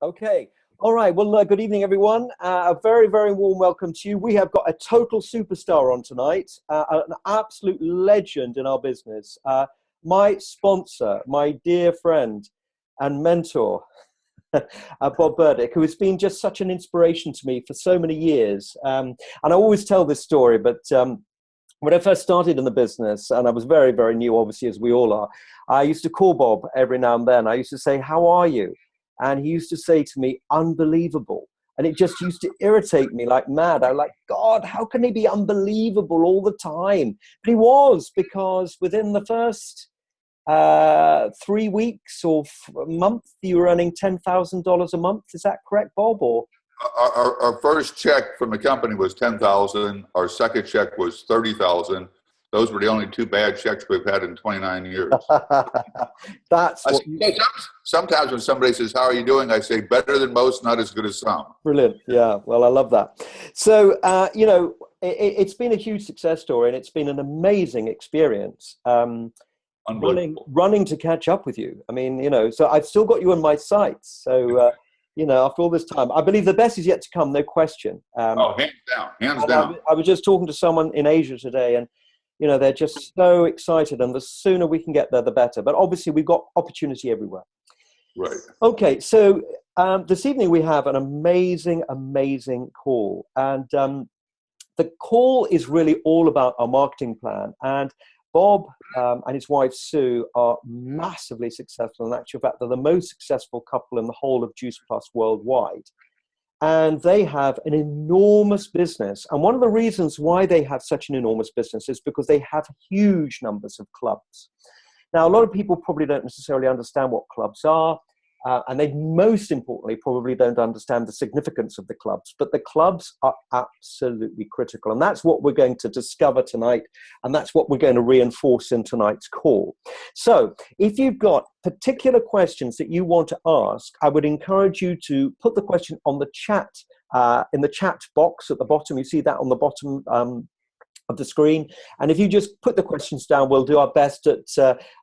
Okay. All right. Well, good evening, everyone. A very, very warm welcome to you. We have got a total superstar on tonight, an absolute legend in our business. My sponsor, my dear friend and mentor, Bob Burdick, who has been just such an inspiration to me for so many years. And I always tell this story, but when I first started in the business, and I was very, very new, obviously, as we all are, I used to call Bob every now and then. I used to say, "How are you?" And he used to say to me, "Unbelievable." And it just used to irritate me like mad. I was like, God, how can he be unbelievable all the time? But he was, because within the first 3 weeks or a month, you were earning $10,000 a month. Is that correct, Bob? Or our first check from the company was $10,000. Our second check was $30,000. Those were the only two bad checks we've had in 29 years. That's what sometimes when somebody says, "How are you doing?" I say, "Better than most, not as good as some." Brilliant. Yeah. Well, I love that. So, it's been a huge success story, and it's been an amazing experience. Running to catch up with you. I mean, so I've still got you in my sights. So, after all this time, I believe the best is yet to come, no question. Hands down. I was just talking to someone in Asia today, and they're just so excited, and the sooner we can get there, the better. But obviously, we've got opportunity everywhere. Right. Okay, so this evening we have an amazing, amazing call, and the call is really all about our marketing plan. And Bob and his wife Sue are massively successful. In actual fact, they're the most successful couple in the whole of Juice Plus worldwide. And they have an enormous business. And one of the reasons why they have such an enormous business is because they have huge numbers of clubs. Now, a lot of people probably don't necessarily understand what clubs are. And they, most importantly, probably don't understand the significance of the clubs. But the clubs are absolutely critical. And that's what we're going to discover tonight. And that's what we're going to reinforce in tonight's call. So if you've got particular questions that you want to ask, I would encourage you to put the question on the chat, in the chat box at the bottom. You see that on the bottom of the screen. And if you just put the questions down, we'll do our best at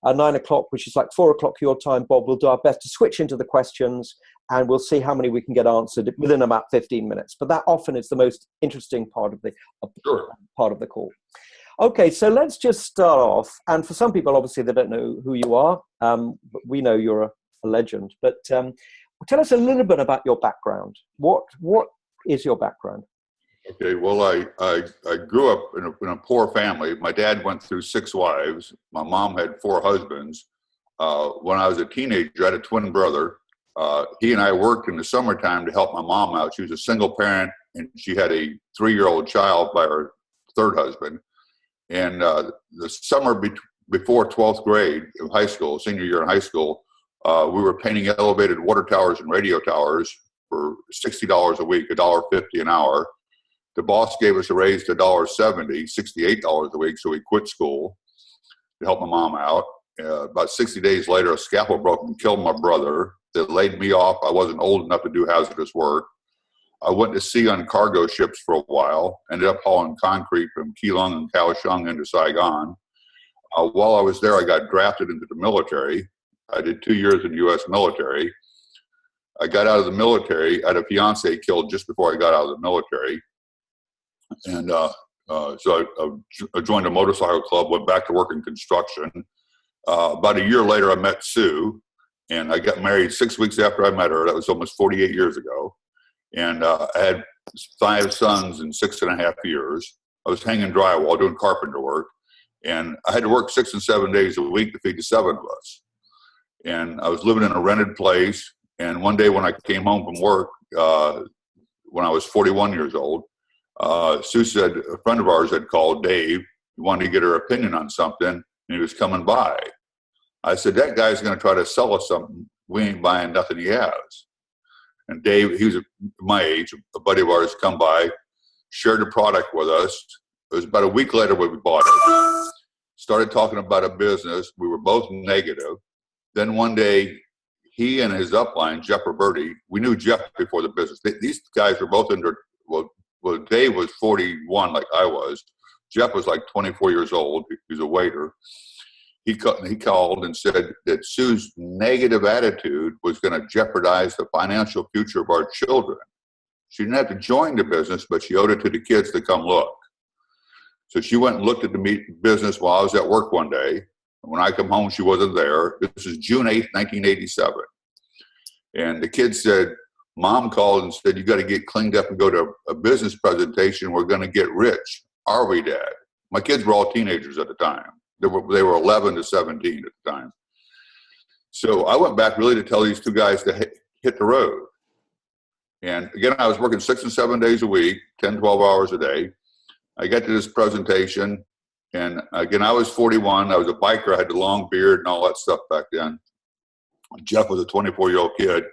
9 o'clock, which is like 4 o'clock your time, Bob. We'll do our best to switch into the questions, and we'll see how many we can get answered within about 15 minutes. But that often is the most interesting part of the part of the call. Okay, so let's just start off. And for some people, obviously, they don't know who you are. But we know you're a legend. But tell us a little bit about your background. What is your background? Okay, well, I grew up in a poor family. My dad went through 6 wives. My mom had 4 husbands. When I was a teenager, I had a twin brother. He and I worked in the summertime to help my mom out. She was a single parent, and she had a 3-year-old child by her 3rd husband. And the summer before 12th grade of high school, senior year in high school, we were painting elevated water towers and radio towers for $60 a week, $1.50 an hour. The boss gave us a raise to $1.70, $68 a week, so we quit school to help my mom out. About 60 days later, a scaffold broke and killed my brother. They laid me off. I wasn't old enough to do hazardous work. I went to sea on cargo ships for a while, ended up hauling concrete from Keelung and Kaohsiung into Saigon. While I was there, I got drafted into the military. I did 2 years in the U.S. military. I got out of the military. I had a fiance killed just before I got out of the military. And so I joined a motorcycle club, went back to work in construction. About a year later, I met Sue, and I got married 6 weeks after I met her. That was almost 48 years ago. And I had 5 sons in 6.5 years. I was hanging drywall, doing carpenter work. And I had to work 6 and 7 days a week to feed the 7 of us. And I was living in a rented place. And one day when I came home from work, when I was 41 years old, Sue said a friend of ours had called Dave. He wanted to get her opinion on something, and he was coming by. I said, "That guy's going to try to sell us something. We ain't buying nothing he has." And Dave, he was my age, a buddy of ours, come by, shared the product with us. It was about a week later when we bought it. Started talking about a business. We were both negative. Then one day, he and his upline, Jeff or Burdick, we knew Jeff before the business. These guys were both under, well, Dave was 41 like I was. Jeff was like 24 years old. He was a waiter. he called and said that Sue's negative attitude was going to jeopardize the financial future of our children. She didn't have to join the business, but she owed it to the kids to come look. So she went and looked at the business while I was at work one day. When I come home, she wasn't there. This is June 8th, 1987. And the kids said, Mom called and said, you got to get cleaned up and go to a business presentation. We're going to get rich. Are we, Dad? My kids were all teenagers at the time. They were 11 to 17 at the time. So I went back really to tell these two guys to hit the road. And again, I was working 6 and 7 days a week, 10, 12 hours a day. I got to this presentation, and again, I was 41. I was a biker. I had the long beard and all that stuff back then. Jeff was a 24-year-old kid.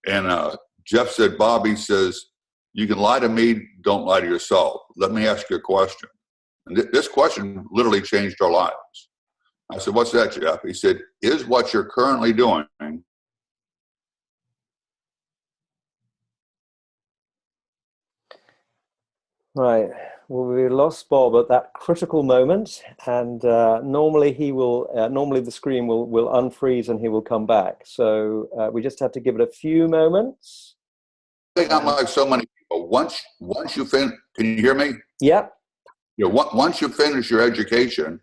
And Jeff said, Bob, he says, you can lie to me, don't lie to yourself. Let me ask you a question. And this question literally changed our lives. I said, what's that, Jeff? He said, is what you're currently doing Right. Well, we lost Bob at that critical moment, and normally the screen will unfreeze and he will come back. So we just have to give it a few moments. I think I'm like so many people. Once you finish, can you hear me? Yep. You know, once you finish your education,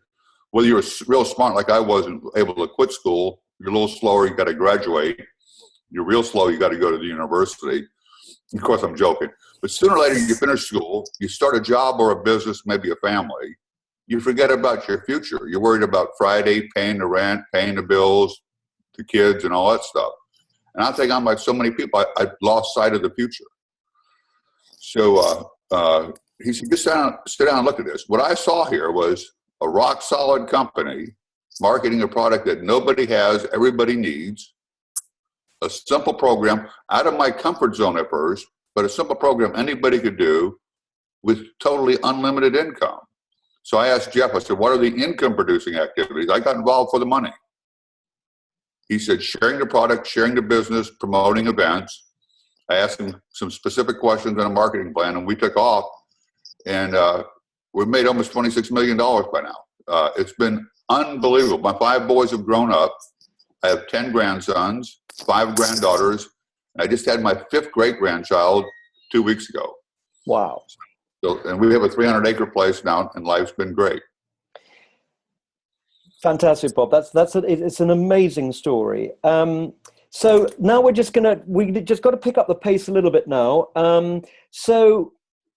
whether you're real smart like I was and able to quit school, you're a little slower, you got to graduate. You're real slow, you got to go to the university. Of course, I'm joking. But sooner or later, you finish school, you start a job or a business, maybe a family. You forget about your future. You're worried about Friday, paying the rent, paying the bills, the kids, and all that stuff. And I think I'm like so many people, I lost sight of the future. So he said, just sit down and look at this. What I saw here was a rock-solid company marketing a product that nobody has, everybody needs, a simple program out of my comfort zone at first, but a simple program anybody could do with totally unlimited income. So I asked Jeff, I said, what are the income producing activities? I got involved for the money. He said, sharing the product, sharing the business, promoting events. I asked him some specific questions on a marketing plan, and we took off. And we've made almost $26 million by now. It's been unbelievable. My 5 boys have grown up. I have 10 grandsons, 5 granddaughters. I just had my 5th great-grandchild 2 weeks ago. Wow. So, and we have a 300-acre place now, and life's been great. Fantastic, Bob. It's an amazing story. So now we just got to pick up the pace a little bit now. So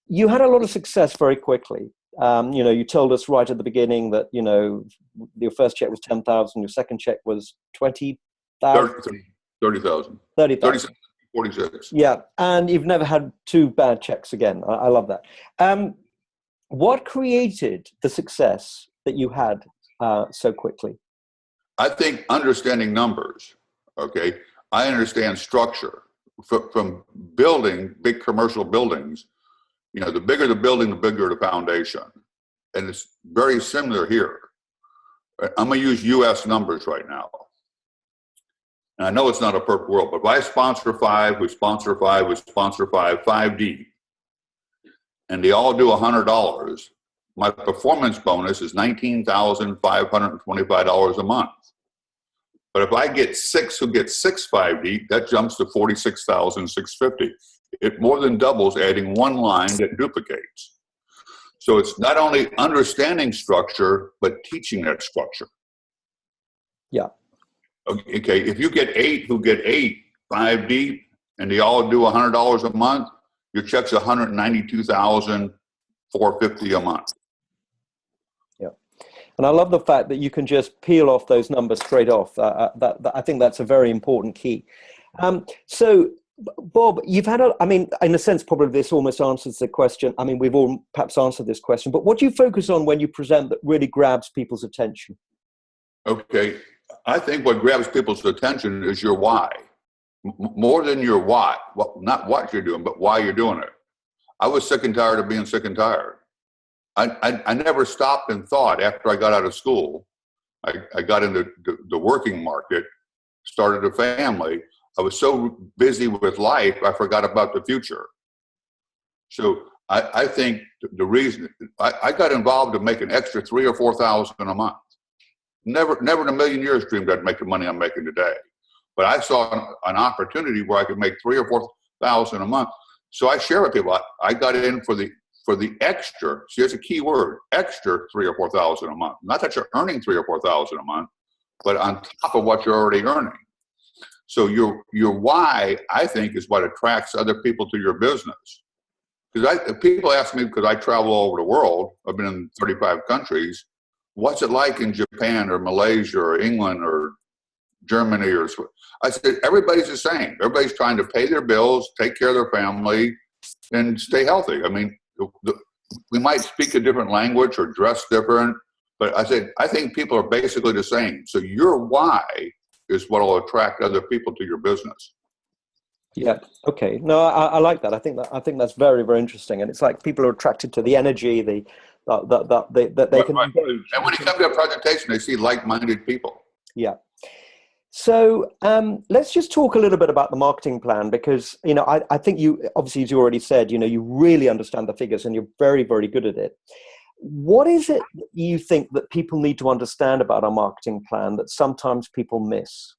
you had a lot of success very quickly. You told us right at the beginning that, your first check was 10,000, your second check was 20,000. 30,000. 30,000. 46. Yeah, and you've never had 2 bad checks again. I love that. What created the success that you had so quickly? I think understanding numbers, okay? I understand structure. From building big commercial buildings, the bigger the building, the bigger the foundation. And it's very similar here. I'm going to use U.S. numbers right now. And I know it's not a perfect world, but if I sponsor 5, we sponsor 5, we sponsor 5 deep, and they all do $100, my performance bonus is $19,525 a month. But if I get 6 who get 6 5 deep, that jumps to $46,650. It more than doubles adding 1 line that duplicates. So it's not only understanding structure, but teaching that structure. Yeah. Okay, if you get 8 who get 8 5 deep, and they all do $100 a month, your check's $192,450 a month. Yeah, and I love the fact that you can just peel off those numbers straight off. I think that's a very important key. So, Bob, you've had in a sense, probably this almost answers the question. I mean, we've all perhaps answered this question, but what do you focus on when you present that really grabs people's attention? Okay. I think what grabs people's attention is your why, more than your what. Well, not what you're doing, but why you're doing it. I was sick and tired of being sick and tired. I never stopped and thought after I got out of school. I got into the working market, started a family. I was so busy with life, I forgot about the future. So I think the reason I got involved in making extra $3,000 or $4,000 a month. never in a million years dreamed I'd make the money I'm making today. But I saw an opportunity where I could make $3,000 or $4,000 a month. So I share with people. I got in for the extra. See, that's a key word: extra $3,000 or $4,000 a month. Not that you're earning $3,000 or $4,000 a month, but on top of what you're already earning. So your why, I think, is what attracts other people to your business. Because people ask me, because I travel all over the world, I've been in 35 countries, what's it like in Japan or Malaysia or England or Germany or I said, everybody's the same. Everybody's trying to pay their bills, take care of their family, and stay healthy. I mean, we might speak a different language or dress different, but I said, I think people are basically the same. So your why is what will attract other people to your business. Yeah. Okay. No, I like that. I think that's very, very interesting. And it's like people are attracted to the energy, that they can engage. And when you come to a presentation, they see like-minded people. Yeah. So let's just talk a little bit about the marketing plan, because, you know, I think you, obviously, as you already said, you know, you really understand the figures and you're very, very good at it. What is it that you think that people need to understand about our marketing plan that sometimes people miss?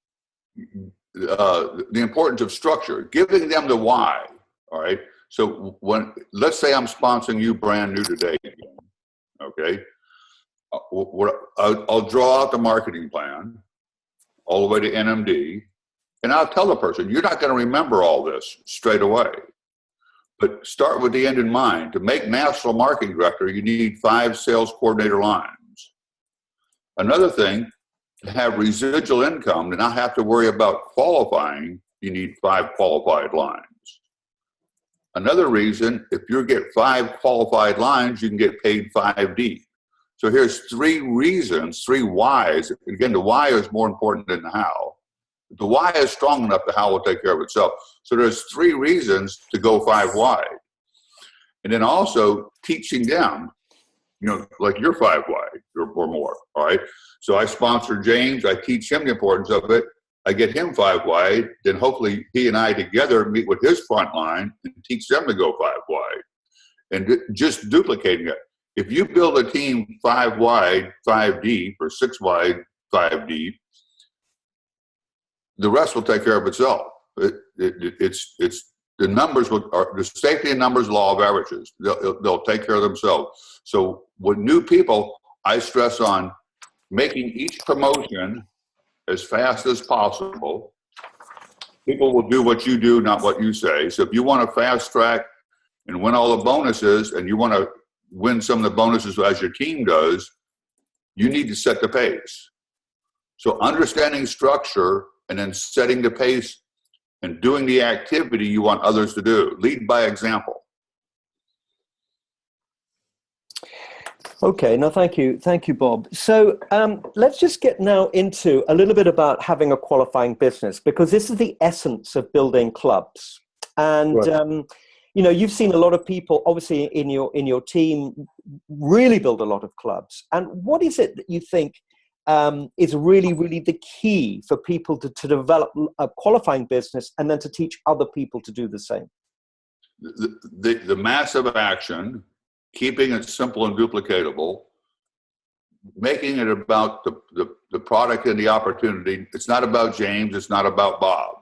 The importance of structure, giving them the why. All right. So let's say I'm sponsoring you brand new today. Okay. I'll draw out the marketing plan all the way to NMD, and I'll tell the person, you're not going to remember all this straight away, but start with the end in mind. To make national marketing director, you need 5 sales coordinator lines. Another thing, to have residual income, to not have to worry about qualifying, you need 5 qualified lines. Another reason, if you get 5 qualified lines, you can get paid 5D. So here's 3 reasons, 3 whys. Again, the why is more important than the how. If the why is strong enough, the how will take care of itself. So there's 3 reasons to go 5 wide. And then also teaching them, you know, like you're 5 wide or more, all right? So I sponsor James, I teach him the importance of it, I get him 5 wide, then hopefully he and I together meet with his front line and teach them to go 5 wide. And just duplicating it. If you build a team 5 wide, 5 deep, or 6 wide, 5 deep, the rest will take care of itself. It's the numbers, the safety and numbers law of averages. They'll take care of themselves. So with new people, I stress on making each promotion as fast as possible. People will do what you do, not what you say. So if you want to fast track and win all the bonuses, and you want to win some of the bonuses as your team does, you need to set the pace. So understanding structure and then setting the pace and doing the activity you want others to do. Lead by example. Okay, no, thank you, Bob. So let's just get now into a little bit about having a qualifying business, because this is the essence of building clubs. And right. You know, you've seen a lot of people, obviously, in your team, really build a lot of clubs. And what is it that you think is really, really the key for people to develop a qualifying business and then to teach other people to do the same? The massive action, keeping it simple and duplicatable, making it about the product and the opportunity. It's not about James, it's not about Bob.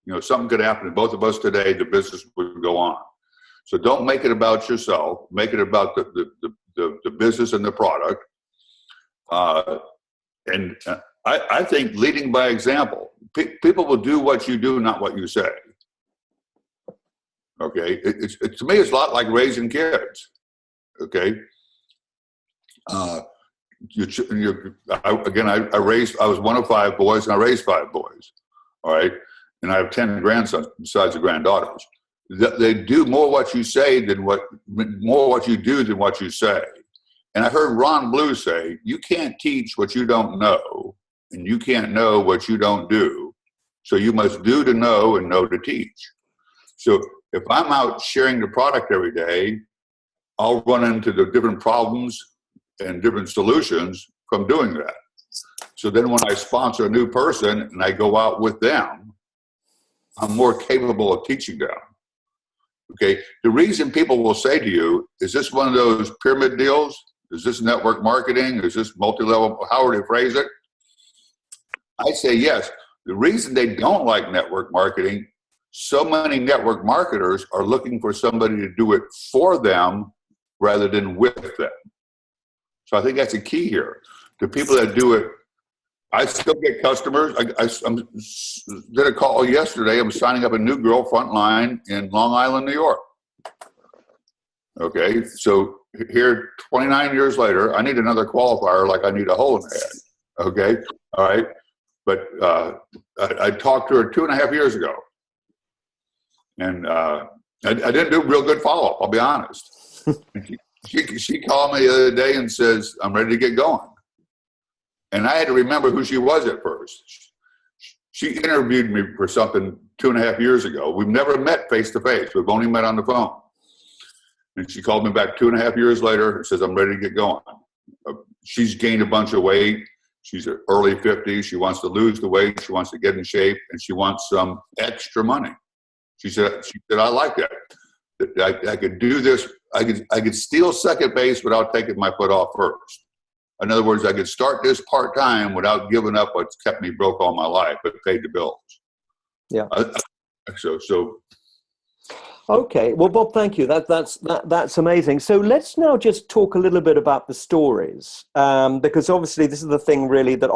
You know, something could happen to both of us today, the business would go on. So don't make it about yourself, make it about the business and the product. And I think leading by example. People will do what you do, not what you say. Okay, to me, it's a lot like raising kids. Okay, I was one of 5 boys, and I raised 5 boys. All right, and I have 10 grandsons besides the granddaughters. They do more what you say than more what you do than what you say. And I heard Ron Blue say, "You can't teach what you don't know, and you can't know what you don't do. So you must do to know and know to teach." So if I'm out sharing the product every day, I'll run into the different problems and different solutions from doing that. So then when I sponsor a new person and I go out with them, I'm more capable of teaching them. Okay, the reason people will say to you, "Is this one of those pyramid deals?" Is this network marketing? Is this multi-level? How would they phrase it? I say yes. The reason they don't like network marketing, so many network marketers are looking for somebody to do it for them rather than with them. So I think that's a key here. The people that do it, I still get customers. I did a call yesterday. I'm signing up a new girl frontline in Long Island, New York. Okay, so here 29 years later, I need another qualifier like I need a hole in the head. Okay, all right. But I talked to her 2.5 years ago. And I didn't do real good follow-up, I'll be honest. She called me the other day and says, I'm ready to get going. And I had to remember who she was at first. She interviewed me for something 2.5 years ago. We've never met face-to-face. We've only met on the phone. And she called me back 2.5 years later and says, I'm ready to get going. She's gained a bunch of weight. She's early 50s. She wants to lose the weight. She wants to get in shape. And she wants some extra money. She said, I like that. I could do this. I could steal second base without taking my foot off first. In other words, I could start this part-time without giving up what's kept me broke all my life, but paid the bills. Yeah. So. Okay. Well, Bob, thank you. That's amazing. So let's now just talk a little bit about the stories, because obviously this is the thing really that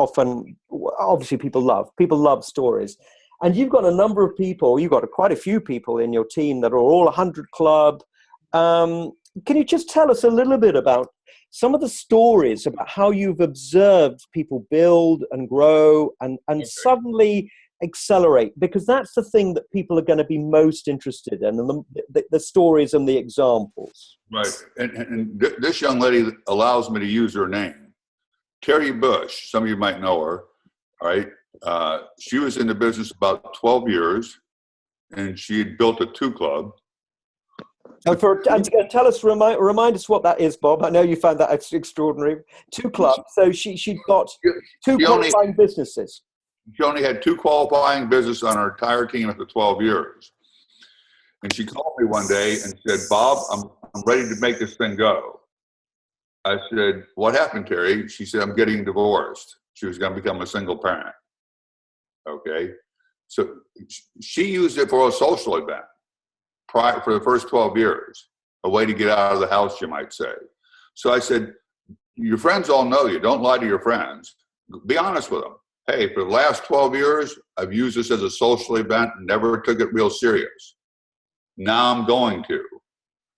obviously people love. People love stories. And you've got a number of people, you've got quite a few people in your team that are all 100 Club. Can you just tell us a little bit about some of the stories about how you've observed people build and grow and suddenly accelerate? Because that's the thing that people are going to be most interested in, and the stories and the examples. Right. And this young lady allows me to use her name. Terry Bush, some of you might know her, all right? She was in the business about 12 years, and she had built a 2 Club. And tell us, remind us what that is, Bob. I know you found that extraordinary. 2 Club. So she'd got 2 qualifying businesses. She only had 2 qualifying businesses on her entire team after 12 years. And she called me one day and said, Bob, I'm ready to make this thing go. I said, what happened, Terry? She said, I'm getting divorced. She was going to become a single parent. Okay. So she used it for a social event for the first 12 years, a way to get out of the house, you might say. So I said, your friends all know you. Don't lie to your friends. Be honest with them. Hey, for the last 12 years, I've used this as a social event and never took it real serious. Now I'm going to.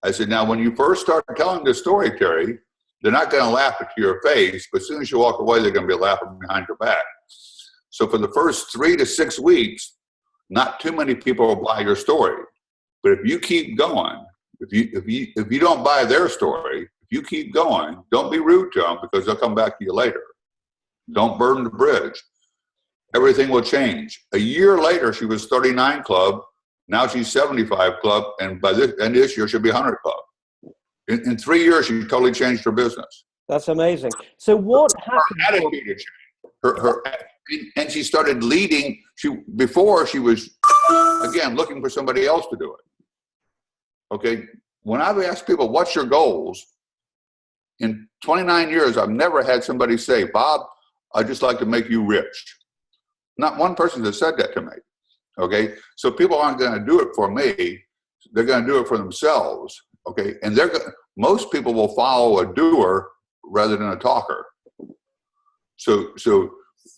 I said, now when you first start telling this story, Terry, they're not going to laugh at your face, but as soon as you walk away, they're going to be laughing behind your back. So for the first 3 to 6 weeks, not too many people will buy your story. But if you keep going, if you don't buy their story, if you keep going, don't be rude to them because they'll come back to you later. Don't burn the bridge. Everything will change. A year later, she was 39 Club. Now she's 75 Club. And by this end of this year, she'll be 100 Club. In 3 years, she totally changed her business. That's amazing. So what happened? Her attitude changed. And she started leading. Before she was, again, looking for somebody else to do it. Okay. When I've asked people, what's your goals? In 29 years, I've never had somebody say, Bob, I'd just like to make you rich. Not one person has said that to me. Okay. So people aren't going to do it for me. They're going to do it for themselves. Okay. And most people will follow a doer rather than a talker. So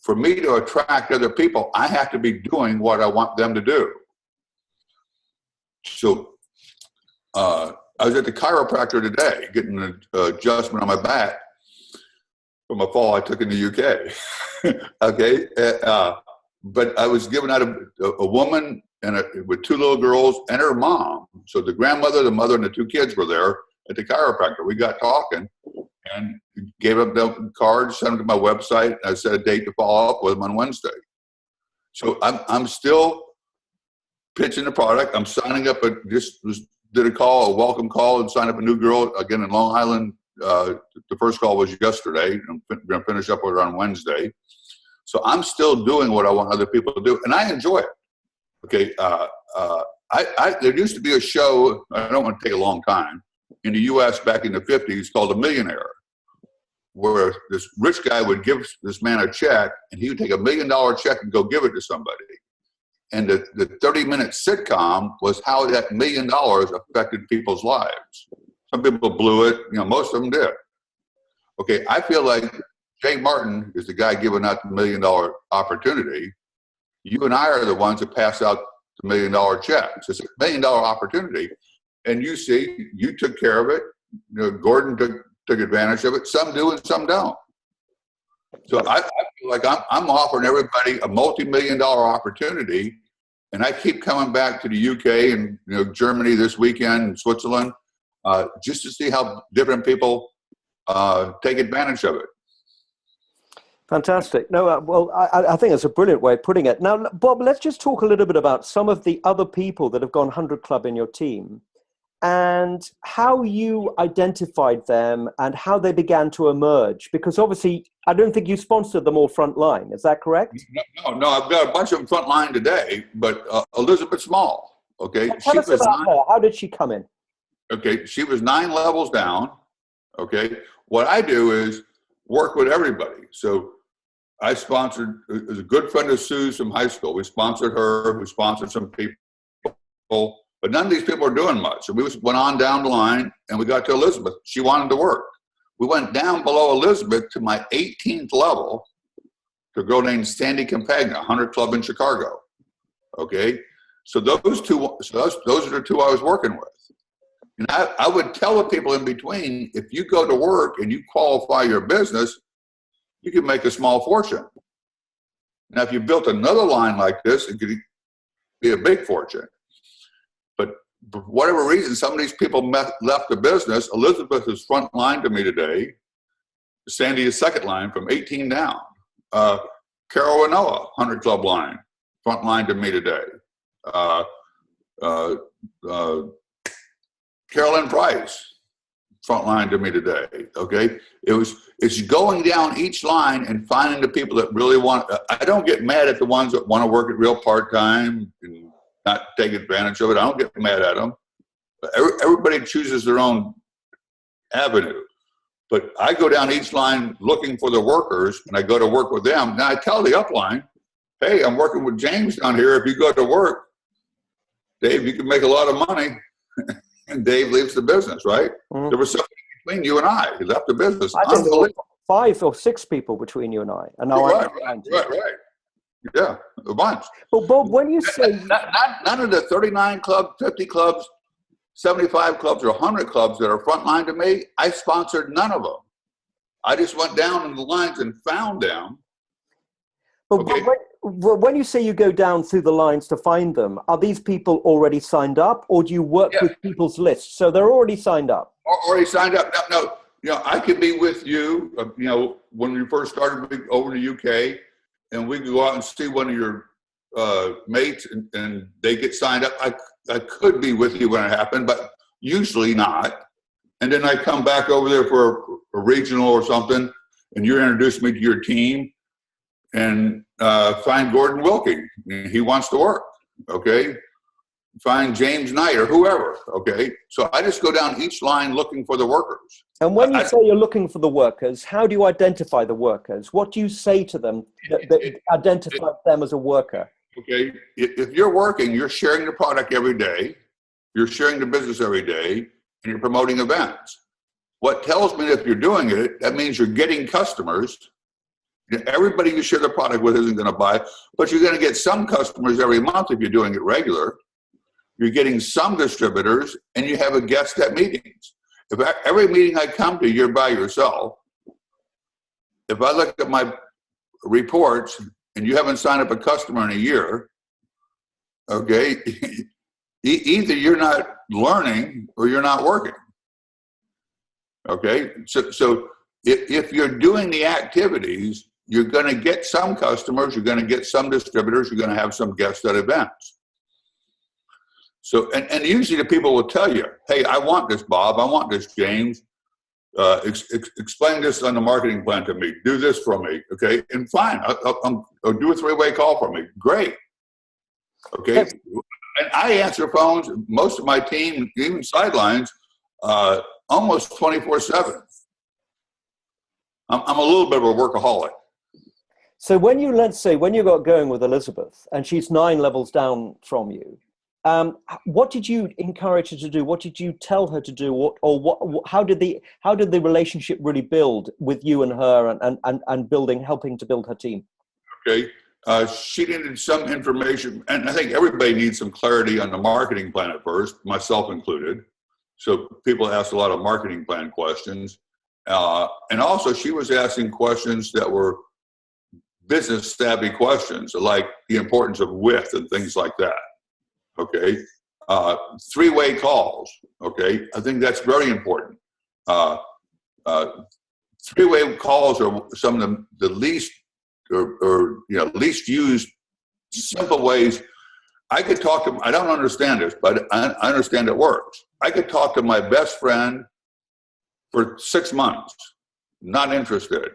for me to attract other people, I have to be doing what I want them to do. So I was at the chiropractor today getting an adjustment on my back from a fall I took in the UK. Okay. But I was giving out a woman with 2 little girls and her mom. So the grandmother, the mother, and the 2 kids were there at the chiropractor. We got talking and gave up the cards, sent them to my website. I set a date to follow up with them on Wednesday. So I'm still pitching the product. I'm signing up. Did a welcome call, and signed up a new girl again in Long Island. The first call was yesterday. I'm going to finish up with her on Wednesday. So I'm still doing what I want other people to do, and I enjoy it. Okay. There used to be a show, I don't want to take a long time, in the U.S. back in the 50s called The Millionaire. where this rich guy would give this man a check, and he would take $1 million check and go give it to somebody. And the 30-minute sitcom was how that $1 million affected people's lives. Some people blew it, most of them did. Okay, I feel like Jay Martin is the guy giving out the $1 million opportunity. You and I are the ones that pass out the $1 million checks. It's a $1 million opportunity. And you see, you took care of it. Gordon took advantage of it. Some do and some don't. So I feel like I'm offering everybody a multi-million-dollar opportunity, and I keep coming back to the UK and Germany this weekend and Switzerland just to see how different people take advantage of it. Fantastic. No, well, I think that's a brilliant way of putting it. Now, Bob, let's just talk a little bit about some of the other people that have gone 100 Club in your team and how you identified them and how they began to emerge. Because obviously, I don't think you sponsored them all frontline. Is that correct? No, I've got a bunch of them frontline today, but Elizabeth Small, okay? Tell us about her. How did she come in? Okay, she was 9 levels down, okay? What I do is work with everybody. So I sponsored, as a good friend of Sue's from high school. We sponsored her, we sponsored some people, but none of these people are doing much. So we went on down the line and we got to Elizabeth. She wanted to work. We went down below Elizabeth to my 18th level to a girl named Sandy Campagna, 100 Club in Chicago. Okay, so those are the 2 I was working with. And I would tell the people in between, if you go to work and you qualify your business, you can make a small fortune. Now, if you built another line like this, it could be a big fortune. But for whatever reason, some of these people left the business. Elizabeth is front line to me today. Sandy is second line from 18 down. Carol and Noah, 100 Club line, front line to me today. Carolyn Price, front line to me today. Okay, it's going down each line and finding the people that really want. I don't get mad at the ones that want to work it real part time and not take advantage of it. I don't get mad at them. Everybody chooses their own avenue. But I go down each line looking for the workers, and I go to work with them. Now I tell the upline, hey, I'm working with James down here. If you go to work, Dave, you can make a lot of money. And Dave leaves the business, right? Mm-hmm. There was something between you and I. He left the business. I think there were 5 or 6 people between you and I. And now right. Yeah, a bunch. But Bob, when you say none of the 39 clubs, 50 clubs, 75 clubs, or 100 clubs that are frontline to me, I sponsored none of them. I just went down in the lines and found them. But okay. When you say you go down through the lines to find them, are these people already signed up, or do you work with people's lists? So they're already signed up. Already signed up. No. I could be with you. When we first started over in the UK, and we could go out and see one of your mates, and they get signed up. I could be with you when it happened, but usually not. And then I come back over there for a regional or something, and you introduce me to your team, and find Gordon Wilking. He wants to work, okay? Find James Knight or whoever, okay? So I just go down each line looking for the workers. And when you say you're looking for the workers, how do you identify the workers? What do you say to them that identifies them as a worker? Okay, if you're working, you're sharing the product every day, you're sharing the business every day, and you're promoting events. What tells me that if you're doing it, that means you're getting customers. Everybody you share the product with isn't going to buy, but you're going to get some customers every month if you're doing it regular. You're getting some distributors, and you have a guest at meetings. If every meeting I come to, you're by yourself. If I look at my reports and you haven't signed up a customer in a year, okay, either you're not learning or you're not working. Okay, so if you're doing the activities, you're going to get some customers, you're going to get some distributors, you're going to have some guests at events. So, and usually the people will tell you, hey, I want this, Bob, I want this, James. Explain this on the marketing plan to me. Do this for me, okay? And fine, I'll do a 3-way call for me. Great, okay? And I answer phones, most of my team, even sidelines, almost 24/7. I'm a little bit of a workaholic. So when you got going with Elizabeth and she's 9 levels down from you, what did you encourage her to do? What did you tell her to do? How did the relationship really build with you and her and helping to build her team? Okay. She needed some information, and I think everybody needs some clarity on the marketing plan at first, myself included. So people asked a lot of marketing plan questions. And also she was asking questions that were business savvy questions, like the importance of width and things like that. Okay. 3-way calls. Okay. I think that's very important. 3-way calls are some of the least least used simple ways. I could talk to, I don't understand this, but I understand it works. I could talk to my best friend for 6 months, not interested.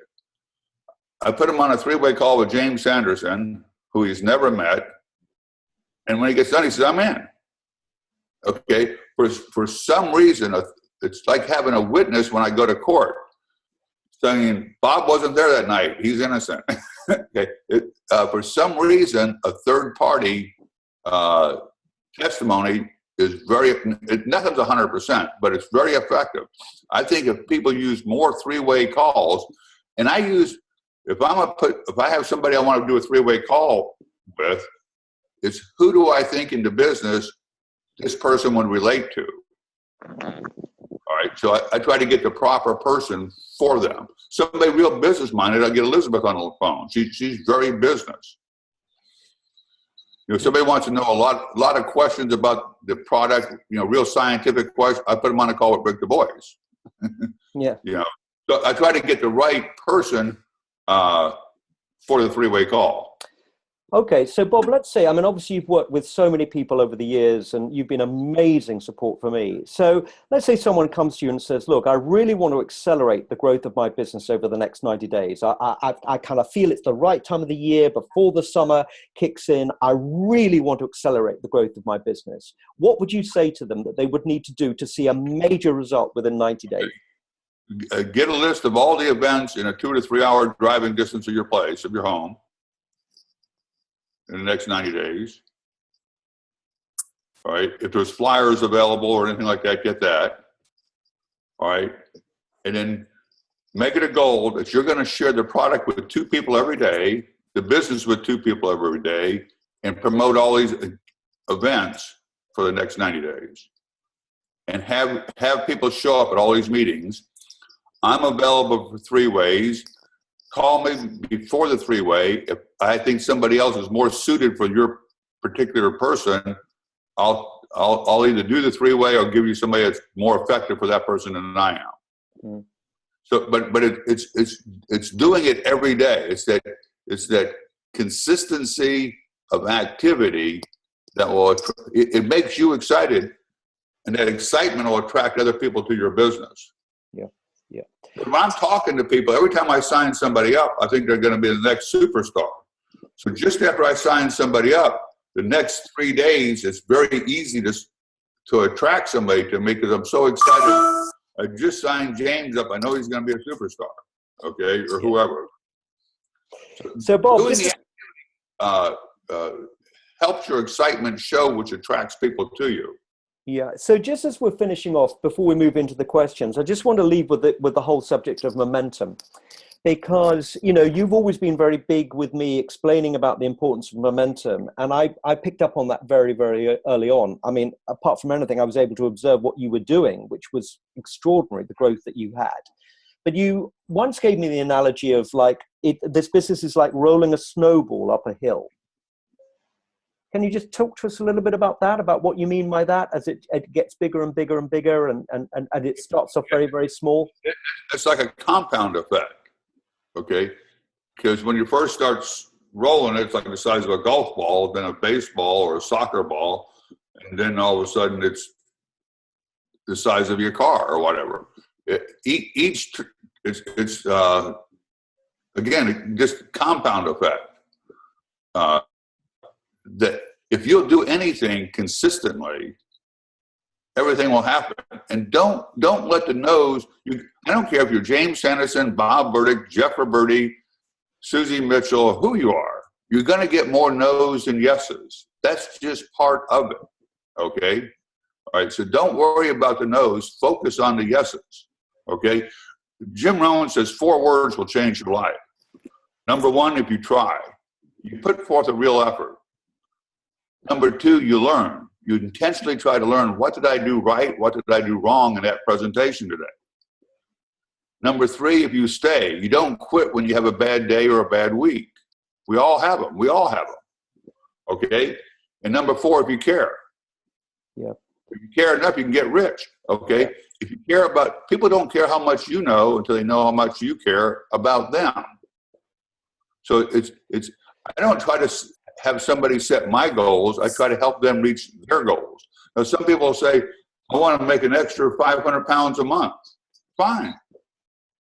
I put him on a 3-way call with James Sanderson, who he's never met. And when he gets done, he says, I'm in. Okay. For some reason, it's like having a witness when I go to court saying, Bob wasn't there that night. He's innocent. Okay. For some reason, a third party testimony is nothing's 100%, but it's very effective. I think if people use more 3-way calls, and if I have somebody I want to do a 3-way call with, it's who do I think in the business this person would relate to? All right, so I try to get the proper person for them. Somebody real business minded, I get Elizabeth on the phone. She's very business. Somebody wants to know a lot of questions about the product, real scientific questions. I put them on a call with Rick Du Bois. Yeah. So I try to get the right person for the 3-way call. Okay, so Bob, let's say, obviously you've worked with so many people over the years and you've been amazing support for me. So let's say someone comes to you and says, look, I really want to accelerate the growth of my business over the next 90 days. I kind of feel it's the right time of the year before the summer kicks in. I really want to accelerate the growth of my business. What would you say to them that they would need to do to see a major result within 90 days? Get a list of all the events in a 2 to 3 hour driving distance of your place, of your home, in the next 90 days. All right. If there's flyers available or anything like that, get that. All right. And then make it a goal that you're going to share the product with 2 people every day, the business with 2 people every day, and promote all these events for the next 90 days. And have people show up at all these meetings. I'm available for 3 ways. Call me before the 3-way. If I think somebody else is more suited for your particular person, I'll either do the 3-way or give you somebody that's more effective for that person than I am. Mm. So, but it's doing it every day. It's that consistency of activity that it makes you excited, and that excitement will attract other people to your business. Yeah. Yeah. If I'm talking to people, every time I sign somebody up, I think they're going to be the next superstar. So just after I sign somebody up, the next 3 days, it's very easy to attract somebody to me because I'm so excited. I just signed James up. I know he's going to be a superstar, okay, or whoever. So Bob, doing helps your excitement show, which attracts people to you. Yeah. So just as we're finishing off, before we move into the questions, I just want to leave with the whole subject of momentum, because you've always been very big with me explaining about the importance of momentum, and I picked up on that very, very early on. Apart from anything, I was able to observe what you were doing, which was extraordinary, the growth that you had. But you once gave me the analogy of this business is like rolling a snowball up a hill. Can you just talk to us a little bit about that, about what you mean by that, as it gets bigger and bigger and bigger and it starts off very, very small? It's like a compound effect, okay? Because when you first start rolling, it's like the size of a golf ball, then a baseball or a soccer ball, and then all of a sudden it's the size of your car or whatever. Again, just compound effect. That if you'll do anything consistently, everything will happen. And don't let the no's. I don't care if you're James Sanderson, Bob Burdick, Jeff Roberti, Susie Mitchell, who you are. You're going to get more no's than yeses. That's just part of it. Okay. All right. So don't worry about the no's. Focus on the yeses. Okay. Jim Rohn says 4 words will change your life. Number 1, if you try, you put forth a real effort. Number 2, you learn. You intentionally try to learn, what did I do right? What did I do wrong in that presentation today? Number 3, if you stay, you don't quit when you have a bad day or a bad week. We all have them. We all have them. Okay. And number 4, if you care. Yep. If you care enough, you can get rich. Okay. Yep. If you care about, people don't care how much you know until they know how much you care about them. So I don't try to have somebody set my goals. I try to help them reach their goals. Now, some people say, I want to make an extra 500 pounds a month. Fine.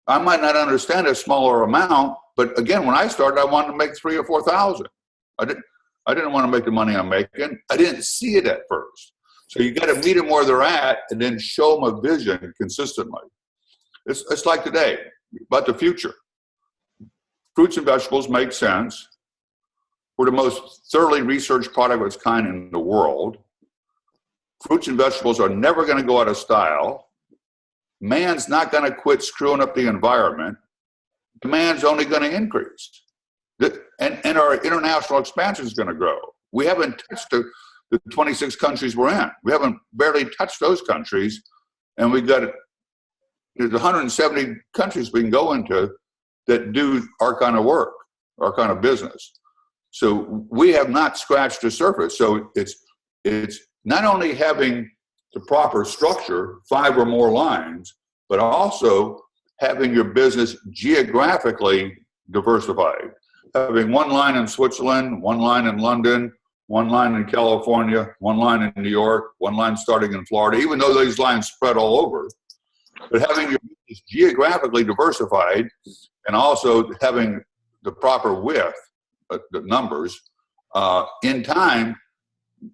I might not understand a smaller amount, but again, when I started, I wanted to make 3,000 or 4,000. I didn't want to make the money I'm making. I didn't see it at first. So you got to meet them where they're at and then show them a vision consistently. It's like today, about the future. Fruits and vegetables make sense. We're the most thoroughly researched product of its kind in the world. Fruits and vegetables are never going to go out of style. Man's not going to quit screwing up the environment. Demand's only going to increase. And our international expansion is going to grow. We haven't touched the 26 countries we're in. We haven't barely touched those countries. And we've got there's 170 countries we can go into that do our kind of work, our kind of business. So we have not scratched the surface. So it's not only having the proper structure, 5 or more lines, but also having your business geographically diversified. Having 1 line in Switzerland, 1 line in London, 1 line in California, 1 line in New York, 1 line starting in Florida, even though these lines spread all over. But having your business geographically diversified and also having the proper width, the numbers, in time.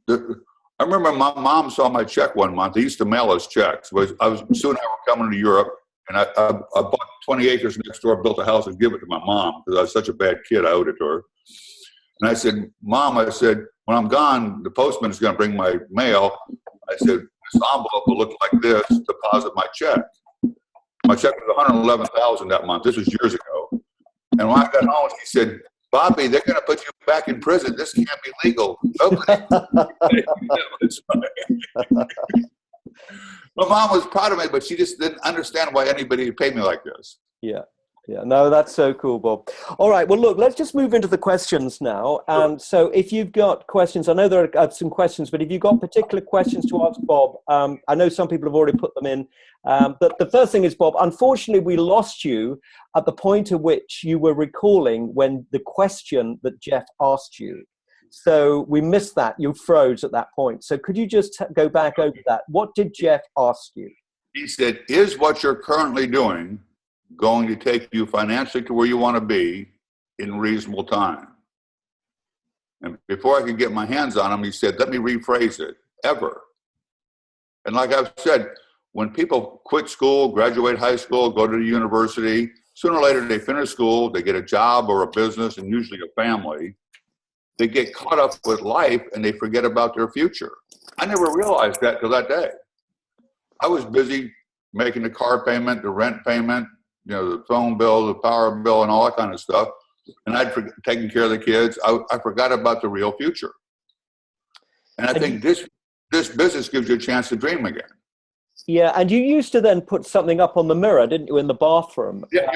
I remember my mom saw my check one month. They used to mail us checks. Sue and I were coming to Europe, and I bought 20 acres next door, built a house, and give it to my mom because I was such a bad kid. I owed it to her. And I said, Mom, I said, when I'm gone, the postman is going to bring my mail. I said, this envelope will look like this, deposit my check. My check was $111,000 that month. This was years ago. And when I got home, she said, Bobby, they're going to put you back in prison. This can't be legal. Okay. My mom was proud of me, but she just didn't understand why anybody would pay me like this. Yeah. Yeah. No, that's so cool, Bob. All right. Well, look, let's just move into the questions now. And so if you've got questions, I know there are some questions, but if you've got particular questions to ask Bob, I know some people have already put them in. But the first thing is, Bob, unfortunately, we lost you at the point at which you were recalling when the question that Jeff asked you. So we missed that. You froze at that point. So could you just go back over that? What did Jeff ask you? He said, is what you're currently doing going to take you financially to where you want to be in reasonable time? And before I could get my hands on him, he said, let me rephrase it, ever. And like I've said, when people quit school, graduate high school, go to the university, sooner or later they finish school, they get a job or a business and usually a family. They get caught up with life and they forget about their future. I never realized that till that day. I was busy making the car payment, the rent payment, the phone bill, the power bill, and all that kind of stuff. And I'd taken care of the kids. I forgot about the real future. And I think this business gives you a chance to dream again. Yeah, and you used to then put something up on the mirror, didn't you, in the bathroom? Yeah.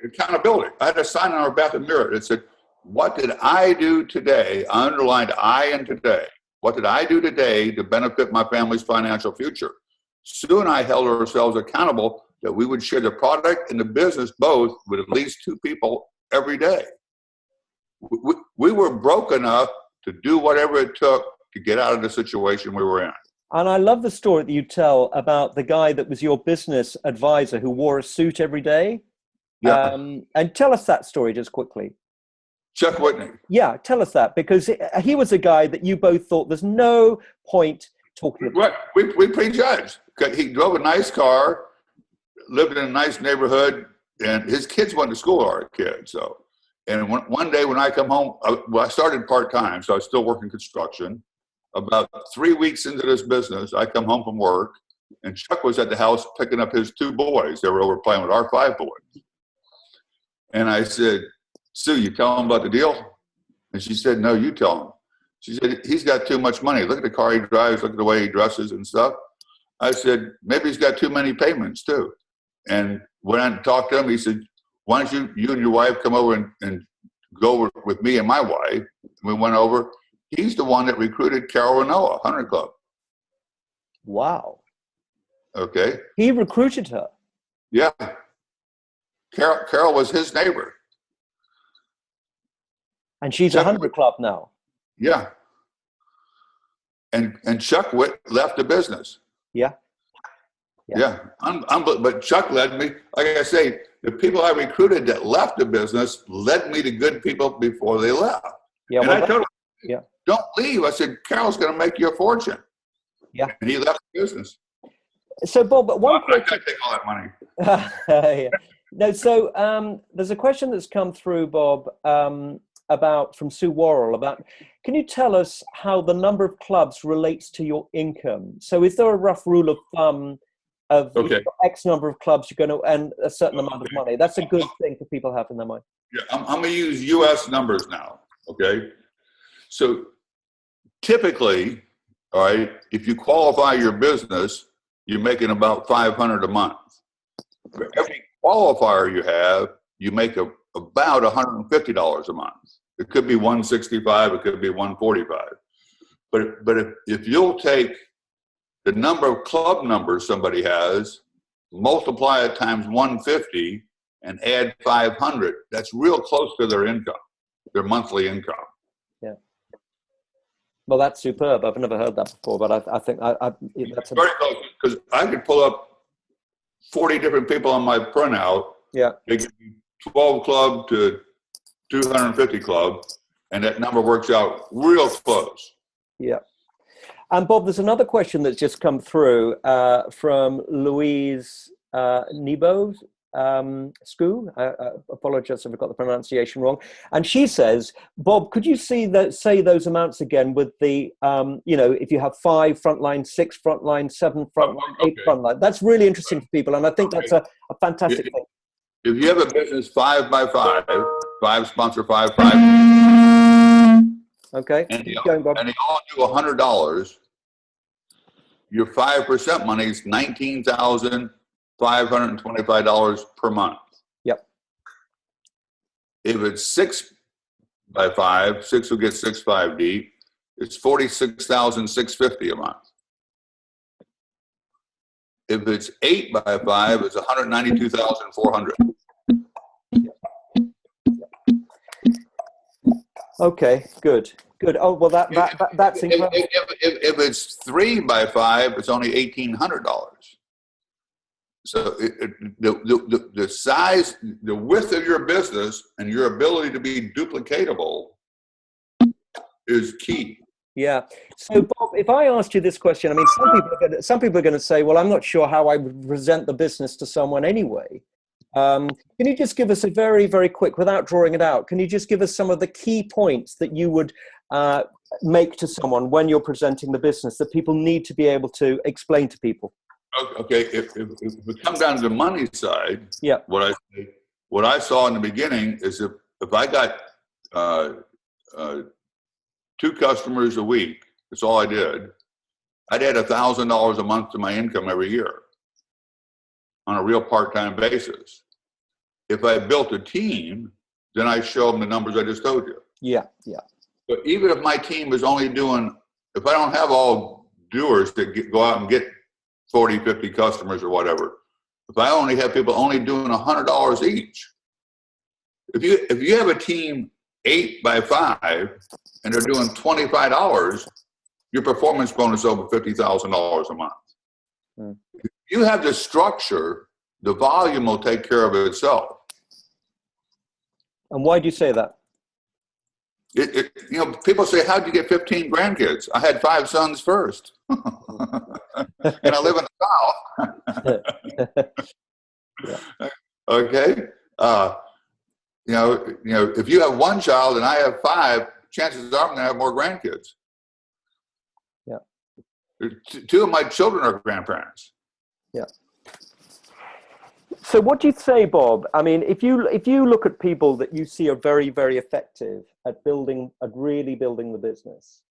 Accountability. I had a sign on our bathroom mirror that said, what did I do today? I underlined I and today. What did I do today to benefit my family's financial future? Sue and I held ourselves accountable that we would share the product and the business both with at least 2 people every day. We were broke enough to do whatever it took to get out of the situation we were in. And I love the story that you tell about the guy that was your business advisor who wore a suit every day. Yeah. And tell us that story just quickly. Chuck Whitney. Yeah, tell us that, because he was a guy that you both thought there's no point talking about? Right. We prejudged. He drove a nice car, lived in a nice neighborhood, and his kids went to school with our kids. So, and one day when I come home, I started part-time, so I was still working construction. About 3 weeks into this business, I come home from work, and Chuck was at the house picking up his 2 boys. They were over playing with our 5 boys. And I said, Sue, you tell him about the deal? And she said, no, you tell him. She said, he's got too much money. Look at the car he drives, look at the way he dresses and stuff. I said, maybe he's got too many payments too. And when I talked to him, he said, why don't you and your wife come over and go with me and my wife? We went over. He's the one that recruited Carol and Noah, 100 Club. Wow. Okay. He recruited her. Yeah. Carol was his neighbor. And she's Chuck, 100 Club now. Yeah. And Chuck left the business. Yeah. Yeah. But Chuck led me. Like I say, the people I recruited that left the business led me to good people before they left. Yeah. And Well, I told him, yeah. don't leave. I said, Carol's going to make you a fortune. Yeah. And he left the business. So, Bob, but one I question. take all that money. Yeah. No, so there's a question that's come through, Bob, about from Sue Worrell about, can you tell us how the number of clubs relates to your income? So is there a rough rule of thumb of X number of clubs you're going to earn a certain amount of money? That's a good thing for people to have in their mind. Yeah, I'm going to use U.S. numbers now, okay? So typically, all right, if you qualify your business, you're making about $500 a month. For every qualifier you have, you make about $150 a month. It could be $165, it could be $145. But if you'll take the number of club numbers somebody has, multiply it times 150, and add 500, that's real close to their income, their monthly income. Yeah. Well, that's superb. I've never heard that before, but I think that's very close, because I could pull up 40 different people on my printout. Yeah. It could be 12 club to 250 club, and that number works out real close. Yeah. And Bob, there's another question that's just come through from Louise Nebo. Scoo, I apologize if I got the pronunciation wrong. And she says, Bob, could you say those amounts again with the, if you have 5 frontline, 6 frontline, 7 frontline, 8 frontline. That's really interesting for people. And I think that's a fantastic thing. If you have a business 5 by 5, 5 sponsor 5. Okay. And Keep going, Bob. And they all do $100. Your 5% money is $19,525 per month. Yep. If it's 6 by 5, 6 will get 6 deep. It's $46,650 a month. If it's 8 by 5, it's $192,400. Okay, good. Oh, well, that's incredible. If it's 3 by 5, it's only $1,800. So the size, the width of your business and your ability to be duplicatable is key. Yeah. So, Bob, if I asked you this question, I mean, some people are going to say, well, I'm not sure how I would present the business to someone anyway. Can you just give us a very, very quick, without drawing it out, can you just give us some of the key points that you would make to someone when you're presenting the business that people need to be able to explain to people? Okay, if we come down to the money side, yeah, what I saw in the beginning is if I got 2 customers a week, that's all I did, I'd add $1,000 a month to my income every year on a real part-time basis. If I built a team, then I show them the numbers I just told you. Yeah. But even if my team is only doing, if I don't have all doers that go out and get 40, 50 customers or whatever, if I only have people only doing $100 each, if you have a team 8 by 5 and they're doing $25, your performance bonus over $50,000 a month. Hmm. If you have the structure, the volume will take care of itself. And why do you say that? People say, how'd you get 15 grandkids? I had 5 sons first. And I live in the South. Yeah. Okay. If you have one child and I have 5, chances are I'm going to have more grandkids. Yeah. 2 of my children are grandparents. Yeah. So what do you say, Bob? I mean, if you look at people that you see are very, very effective at really building the business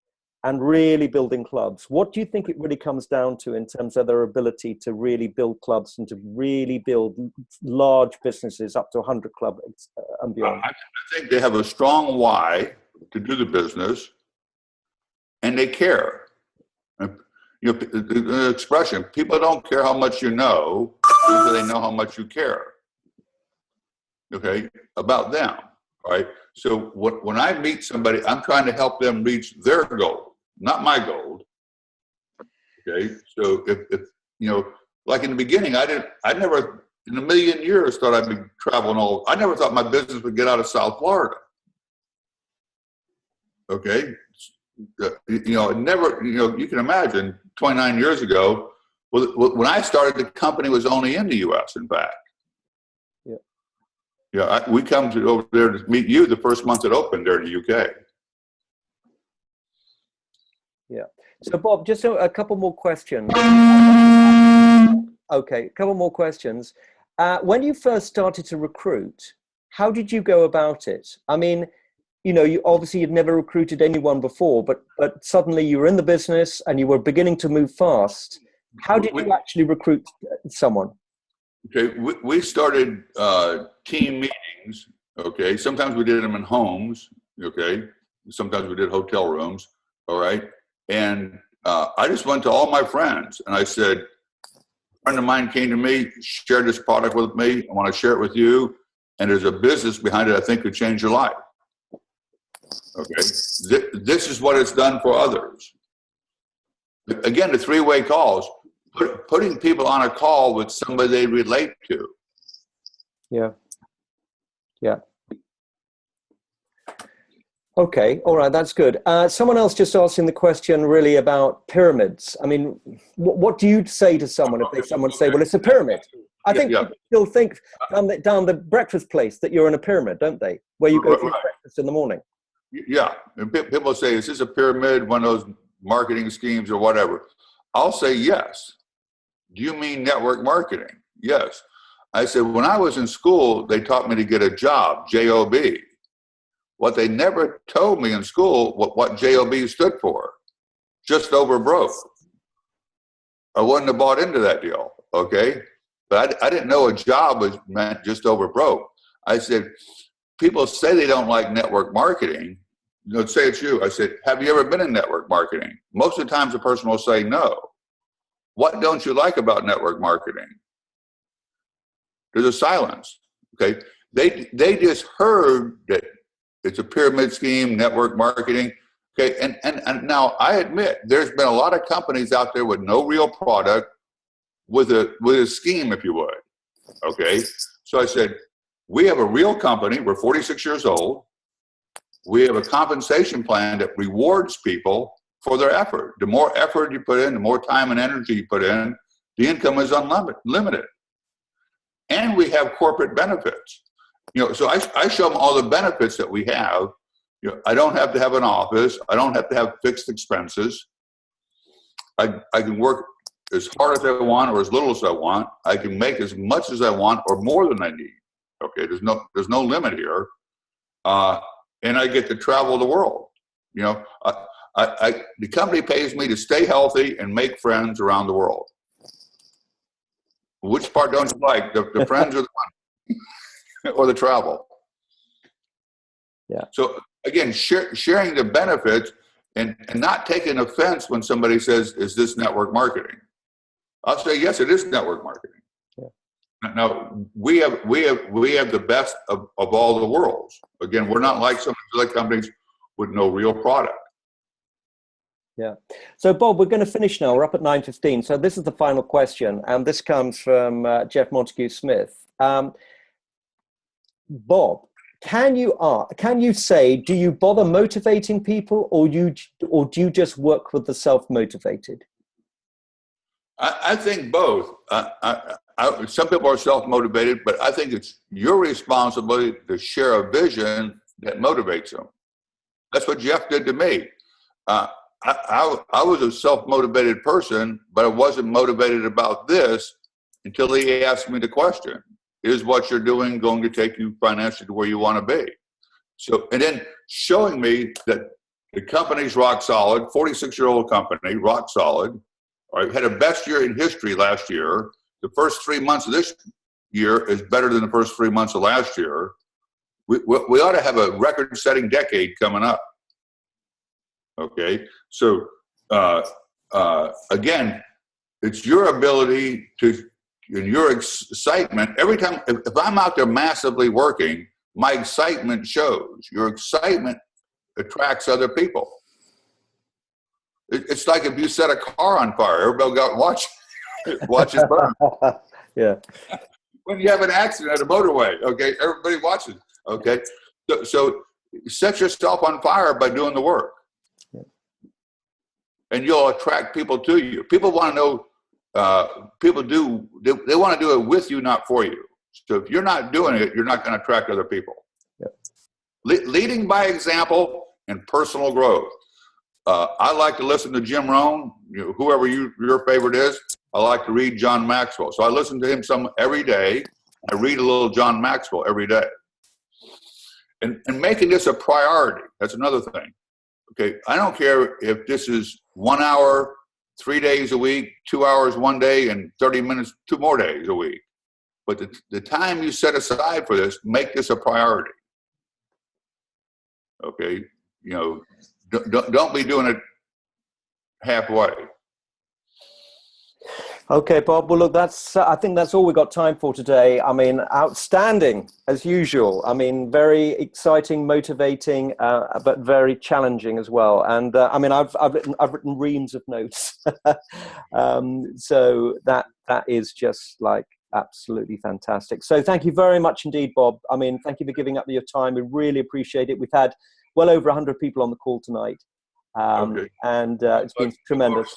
and really building clubs, what do you think it really comes down to in terms of their ability to really build clubs and to really build large businesses up to 100 clubs and beyond? I think they have a strong why to do the business, and they care. The expression, people don't care how much you know until they know how much you care, okay, about them, right? So when I meet somebody, I'm trying to help them reach their goal, not my goal, okay? So if like in the beginning, I never in a million years thought I'd be traveling I never thought my business would get out of South Florida, okay? Never, you can imagine 29 years ago, when I started, the company was only in the U.S., in fact. Yeah. Yeah, we come over there to meet you the first month it opened there in the UK. Yeah. So, Bob, just a couple more questions. Okay, a couple more questions. When you first started to recruit, how did you go about it? I mean, you obviously you'd never recruited anyone before, but suddenly you were in the business and you were beginning to move fast. How did you actually recruit someone? Okay, we started team meetings. Okay, sometimes we did them in homes. Okay, sometimes we did hotel rooms. All right, and I just went to all my friends and I said, a friend of mine came to me, shared this product with me. I want to share it with you, and there's a business behind it I think could change your life. Okay, this is what it's done for others. Again, the 3-way calls, putting people on a call with somebody they relate to. Yeah. Yeah. Okay. All right. That's good. Someone else just asking the question really about pyramids. I mean, what do you say to someone if someone say, well, it's a pyramid? I think people still think down the breakfast place that you're in a pyramid, don't they? Where you go for breakfast in the morning. Yeah, and people say, is this a pyramid, one of those marketing schemes or whatever? I'll say yes. Do you mean network marketing? Yes. I said, when I was in school, they taught me to get a job, J-O-B. What they never told me in school, what J-O-B stood for, just over broke. I wouldn't have bought into that deal, okay? But I didn't know a job meant just over broke. I said, people say they don't like network marketing. Say it's you. I said, have you ever been in network marketing? Most of the times a person will say no. What don't you like about network marketing? There's a silence, okay? They just heard that it's a pyramid scheme, network marketing, okay? And now I admit there's been a lot of companies out there with no real product, with a scheme, if you would, okay? So I said, we have a real company. We're 46 years old. We have a compensation plan that rewards people for their effort. The more effort you put in, the more time and energy you put in, the income is unlimited. And we have corporate benefits. So I show them all the benefits that we have. I don't have to have an office. I don't have to have fixed expenses. I can work as hard as I want or as little as I want. I can make as much as I want or more than I need. Okay, there's no limit here. And I get to travel the world. The company pays me to stay healthy and make friends around the world. Which part don't you like? The friends or the money? Or the travel? Yeah. So again, sharing the benefits and not taking offense when somebody says, is this network marketing? I'll say, yes, it is network marketing. Yeah. Now, we have the best of all the worlds. Again, we're not like some of the other companies with no real product. Yeah. So, Bob, we're going to finish now. We're up at 9:15. So this is the final question. And this comes from Jeff Montague-Smith. Bob, can you say, do you bother motivating people or do you just work with the self-motivated? I think both. Some people are self-motivated, but I think it's your responsibility to share a vision that motivates them. That's what Jeff did to me. I was a self-motivated person, but I wasn't motivated about this until he asked me the question: is what you're doing going to take you financially to where you want to be? So, and then showing me that the company's rock solid, 46-year-old company, rock solid, right, had a best year in history last year. The first 3 months of this year is better than the first 3 months of last year. We ought to have a record-setting decade coming up. Okay, so again, it's your ability to, and your excitement. Every time, if I'm out there massively working, my excitement shows. Your excitement attracts other people. It's like if you set a car on fire, everybody go out and watch it burn. Yeah. When you have an accident at a motorway, okay, everybody watches. Okay, so set yourself on fire by doing the work, and you'll attract people to you. People want to know. People do. They want to do it with you, not for you. So if you're not doing it, you're not going to attract other people. Yep. Leading by example and personal growth. I like to listen to Jim Rohn, whoever your favorite is. I like to read John Maxwell. So I listen to him every day. I read a little John Maxwell every day. And making this a priority, that's another thing. Okay, I don't care if this is 1 hour, 3 days a week, 2 hours one day, and 30 minutes 2 more days a week. But the time you set aside for this, make this a priority. Okay, don't be doing it halfway. Okay, Bob. Well, look, I think that's all we got time for today. I mean, outstanding as usual. I mean, very exciting, motivating, but very challenging as well. And I mean, I've written reams of notes. So that is just like absolutely fantastic. So thank you very much indeed, Bob. I mean, thank you for giving up your time. We really appreciate it. We've had well over 100 people on the call tonight, Okay. and it's been tremendous.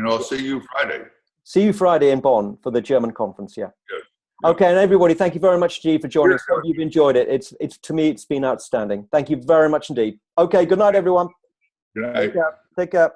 I'll see you Friday. See you Friday in Bonn for the German conference. Yeah. Good. Okay, and everybody, thank you very much, G, for joining us. Hope you've enjoyed it. It's to me, it's been outstanding. Thank you very much indeed. Okay, good night, everyone. Good night. Take care.